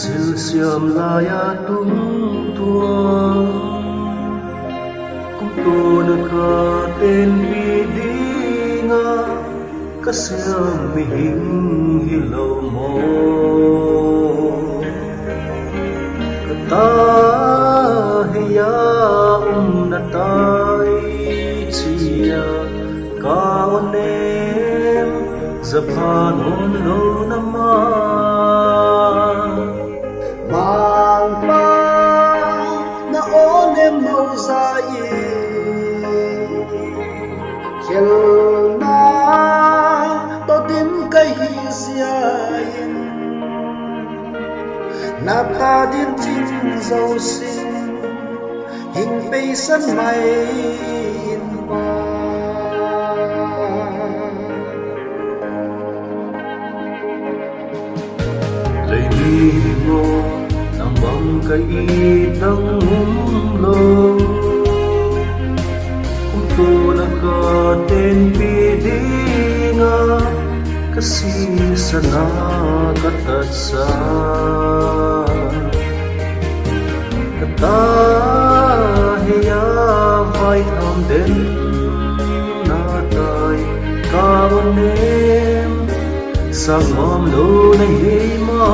sil siam laya tung tua kum tu na ka ten pi dinga kasiam mi hing hilaw mo kata hiya natai chia kaonem zapanon lo nama mang pa na onem no sai khel na to tim kai hi siain na pa din chin zo sin hình pe sân mây in ba lấy mi ngô nang bang kai tang lo kum tu na ka ten pi dinga kasi sana katatsa kata hiya vai tham den na tai kaonem sang mom lo na hi ma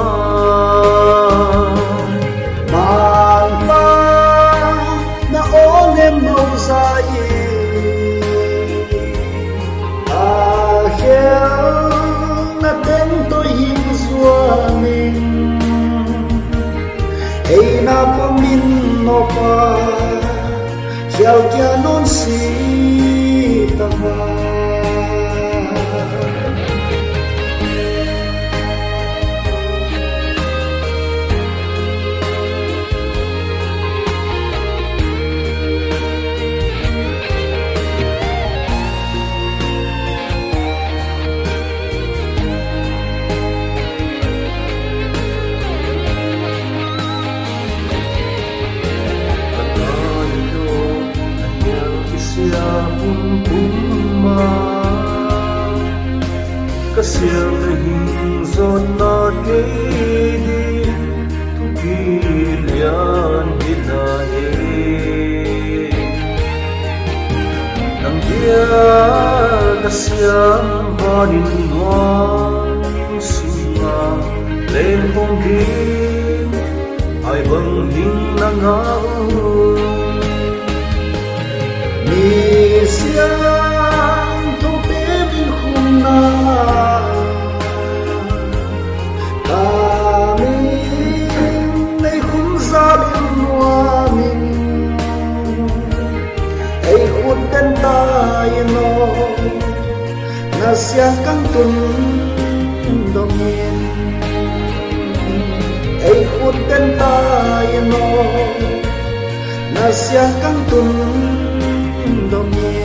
mang pa na onem no sai a hel na ten to hin zuaning ei na pamin no pa hiao kia non si tama kasiam na hin zon na ke di tu bilian hinae nang dia kasiam banin nuang sunga len hong ding ai bang ding na ngau ni siang tu pe min khum na na siang căng tuần đồng nhiên ấy khuất tên ta yên nó na siang căng tuần đồng nhiên